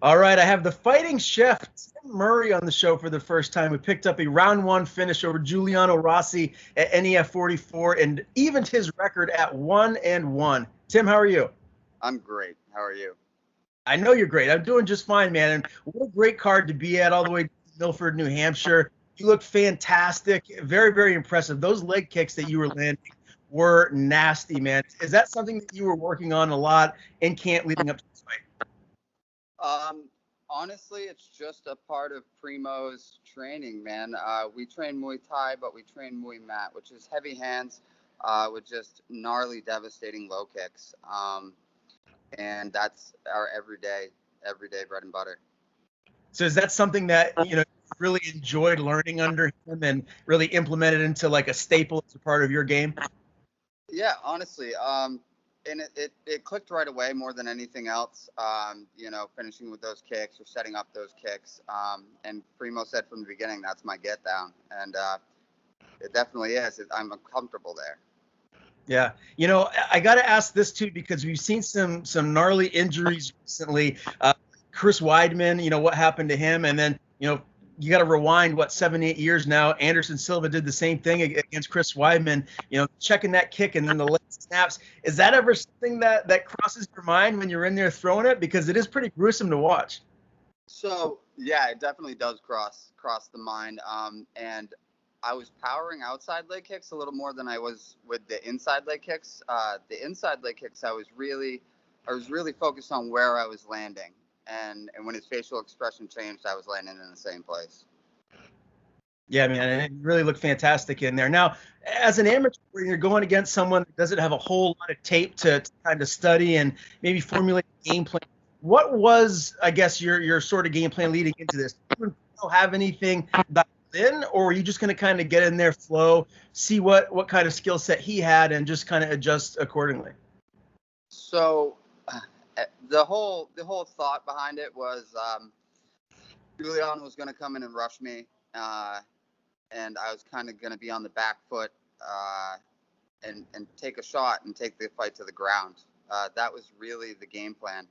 All right, I have the fighting chef Tim Murray on the show for the first time. We picked up a round one finish over Giuliano Rossi at NEF 44 and evened his record at 1-1. Tim, how are you? I'm great. How are you? I know you're great. I'm doing just fine, man. And what a great card to be at all the way to Milford, New Hampshire. You look fantastic. Very, very impressive. Those leg kicks that you were landing were nasty, man. Is that something that you were working on a lot in camp leading up to this fight? Um, Honestly, it's just a part of Primo's training, man. We train Muay Thai, but we train Muay Mat, which is heavy hands with just gnarly, devastating low kicks. And that's our everyday bread and butter. So is that something that really enjoyed learning under him and really implemented into like a staple as a part of your game? Yeah, honestly. And it clicked right away more than anything else. Finishing with those kicks or setting up those kicks. And Primo said from the beginning, that's my get down. And it definitely is. I'm comfortable there. Yeah, I got to ask this too because we've seen some gnarly injuries recently. Chris Weidman, what happened to him, and then you got to rewind 7, 8 years now. Anderson Silva did the same thing against Chris Weidman. Checking that kick and then the leg snaps. Is that ever something that crosses your mind when you're in there throwing it? Because it is pretty gruesome to watch. So yeah, it definitely does cross the mind. And I was powering outside leg kicks a little more than I was with the inside leg kicks. The inside leg kicks, I was really focused on where I was landing, and when his facial expression changed, I was landing in the same place. Yeah, man, it really looked fantastic in there. Now, as an amateur, you're going against someone that doesn't have a whole lot of tape to kind of study and maybe formulate a game plan. What was, I guess, your sort of game plan leading into this? Did you have anything dialed in, or were you just going to kind of get in there, flow, see what kind of skill set he had, and just kind of adjust accordingly? So the whole thought behind it was Julian was going to come in and rush me, and I was kind of going to be on the back foot and take a shot and take the fight to the ground. That was really the game plan.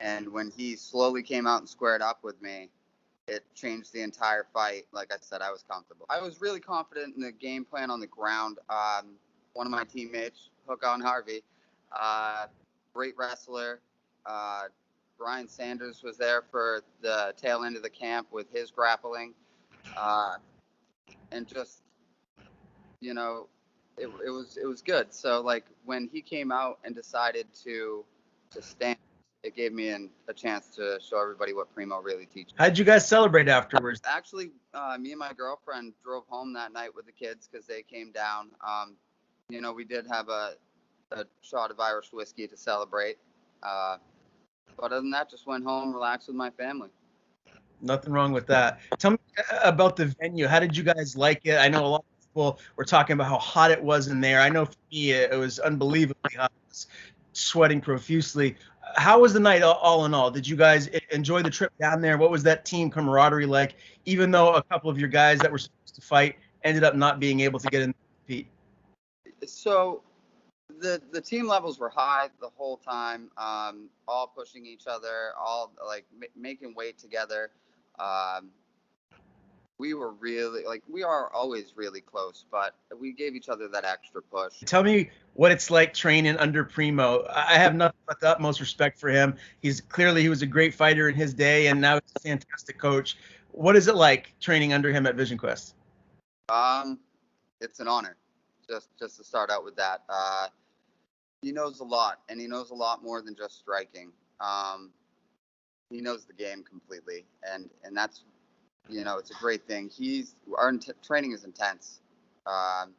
And when he slowly came out and squared up with me, it changed the entire fight. Like I said, I was comfortable. I was really confident in the game plan on the ground. One of my teammates, Hook on Harvey, uh, great wrestler. Uh, Brian Sanders was there for the tail end of the camp with his grappling. Uh, and just, you know, it was good. So like when he came out and decided to stand, it gave me a chance to show everybody what Primo really teaches. How'd you guys celebrate afterwards? Actually, me and my girlfriend drove home that night with the kids because they came down. We did have a shot of Irish whiskey to celebrate. Uh, but other than that, just went home, relaxed with my family. Nothing wrong with that. Tell me about the venue. How did you guys like it? I know a lot of people were talking about how hot it was in there. I know for me, it was unbelievably hot. I was sweating profusely. How was the night all in all? Did you guys enjoy the trip down there? What was that team camaraderie like, even though a couple of your guys that were supposed to fight ended up not being able to get in the compete? So the team levels were high the whole time, all pushing each other, all like making weight together. Um, we were really like we are always really close, but we gave each other that extra push. Tell me what it's like training under Primo. I have nothing but the utmost respect for him. He was a great fighter in his day, and now he's a fantastic coach. What is it like training under him at Vision Quest? Um, it's an honor, just to start out with that. He knows a lot, and he knows a lot more than just striking. Um, he knows the game completely, and that's it's a great thing. Training is intense, um,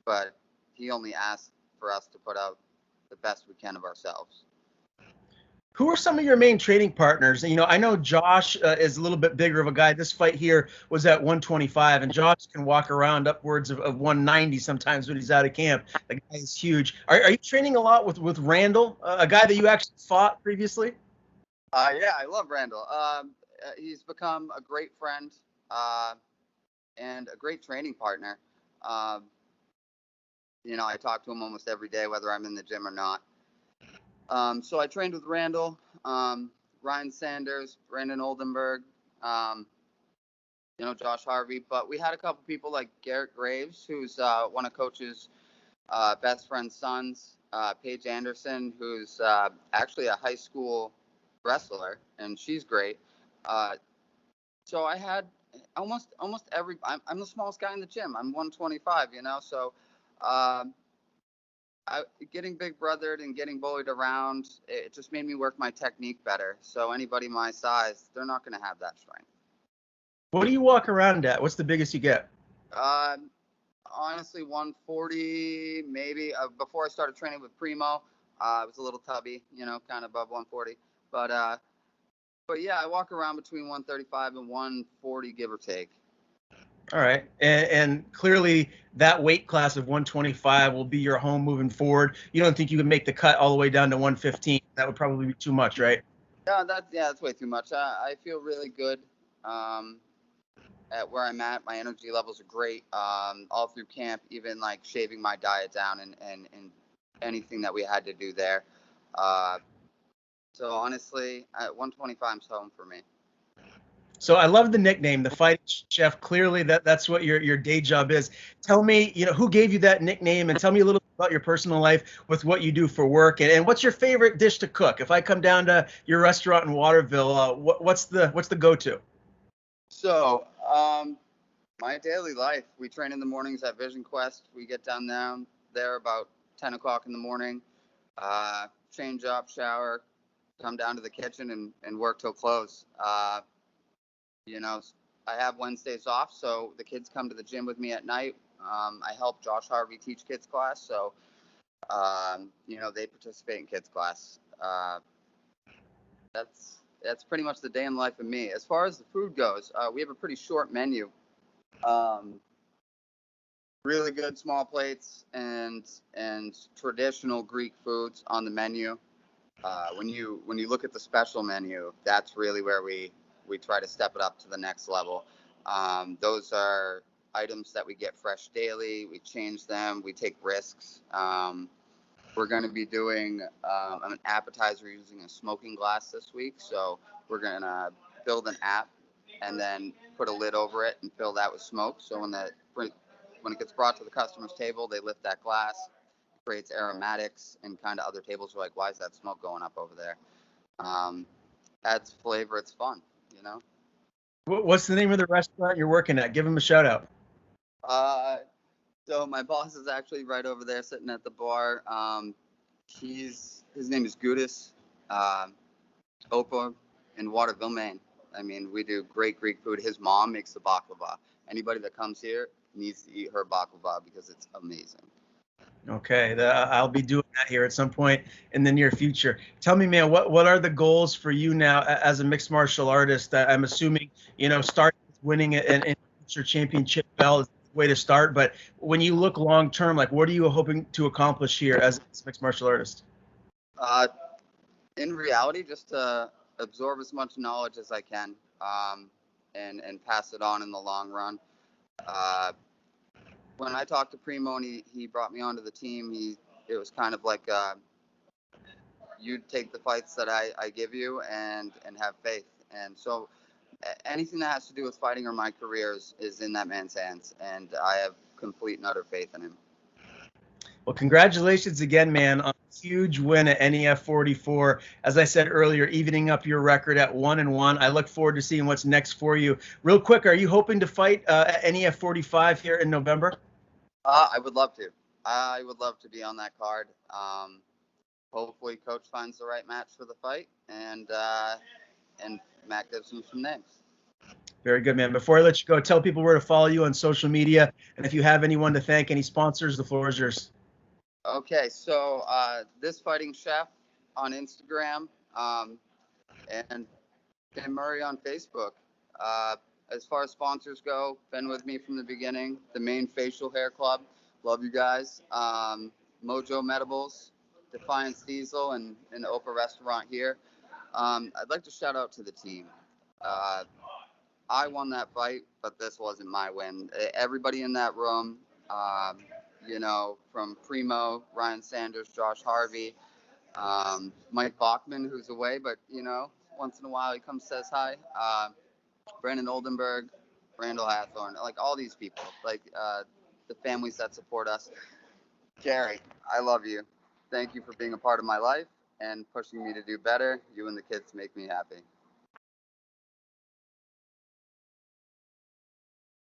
but he only asks for us to put out the best we can of ourselves. Who are some of your main training partners? I know Josh is a little bit bigger of a guy. This fight here was at 125, and Josh can walk around upwards of 190 sometimes when he's out of camp. The guy is huge. Are you training a lot with Randall, a guy that you actually fought previously? Yeah, I love Randall. He's become a great friend uh, and a great training partner. Um, I talk to him almost every day, whether I'm in the gym or not. So I trained with Randall. Ryan Sanders, Brandon Oldenburg, Josh Harvey. But we had a couple people like Garrett Graves, who's one of Coach's best friend's sons, Paige Anderson, who's actually a high school wrestler, and she's great. So I had almost every. I'm the smallest guy in the gym. I'm 125, So getting big brothered and getting bullied around, it just made me work my technique better. So anybody my size, they're not going to have that strength. What do you walk around at? What's the biggest you get? Honestly, 140 maybe. Before I started training with Primo, I was a little tubby, kind of above 140. But yeah, I walk around between 135 and 140, give or take. All right. And clearly that weight class of 125 will be your home moving forward. You don't think you can make the cut all the way down to 115? That would probably be too much, right? Yeah, that's way too much. I feel really good at where I'm at. My energy levels are great all through camp, even like shaving my diet down and anything that we had to do there. So honestly, at 125 is home for me. So I love the nickname, the Fighting Chef. Clearly that's what your day job is. Tell me, who gave you that nickname, and tell me a little bit about your personal life with what you do for work, and what's your favorite dish to cook? If I come down to your restaurant in Waterville, what's the go-to? So my daily life, we train in the mornings at Vision Quest. We get down there about 10 o'clock in the morning, change up, shower, come down to the kitchen and work till close. I have Wednesdays off, so the kids come to the gym with me at night. I help Josh Harvey teach kids class, so they participate in kids class. That's pretty much the day in the life of me. As far as the food goes, we have a pretty short menu. Really good small plates and traditional Greek foods on the menu. When you look at the special menu, that's really where we try to step it up to the next level. Those are items that we get fresh daily. We change them. We take risks. We're going to be doing an appetizer using a smoking glass this week. So we're going to build an app and then put a lid over it and fill that with smoke. So when it gets brought to the customer's table, they lift that glass, creates aromatics, and kind of other tables are like, why is that smoke going up over there? Adds flavor. It's fun, What's the name of the restaurant you're working at? Give them a shout out. So my boss is actually right over there sitting at the bar. His name is Gudis, Opa in Waterville, Maine. I mean, we do great Greek food. His mom makes the baklava. Anybody that comes here needs to eat her baklava because it's amazing. Okay, I'll be doing that here at some point in the near future. Tell me, man, what are the goals for you now as a mixed martial artist? I'm assuming, starting with winning an amateur championship belt is the way to start. But when you look long term, like, what are you hoping to accomplish here as a mixed martial artist? In reality, just to absorb as much knowledge as I can, and pass it on in the long run. When I talked to Primo and he brought me onto the team, it was kind of like you take the fights that I give you and have faith. And so anything that has to do with fighting or my career is in that man's hands, and I have complete and utter faith in him. Well, congratulations again, man, on a huge win at NEF 44. As I said earlier, evening up your record at 1-1. I look forward to seeing what's next for you. Real quick, are you hoping to fight at NEF 45 here in November? I would love to. I would love to be on that card. Hopefully, Coach finds the right match for the fight, and Matt gives him some names. Very good, man. Before I let you go, tell people where to follow you on social media, and if you have anyone to thank, any sponsors, the floor is yours. Okay, so This Fighting Chef on Instagram, and Tim Murray on Facebook. As far as sponsors go, been with me from the beginning. The Maine Facial Hair Club, love you guys. Mojo Medibles, Defiance Diesel, and Opa Restaurant here. I'd like to shout out to the team. I won that fight, but this wasn't my win. Everybody in that room, from Primo, Ryan Sanders, Josh Harvey, Mike Bachman, who's away, but, once in a while. He comes, says hi. Brandon Oldenburg, Randall Hathorn, like all these people, like the families that support us. Gary, I love you. Thank you for being a part of my life and pushing me to do better. You and the kids make me happy.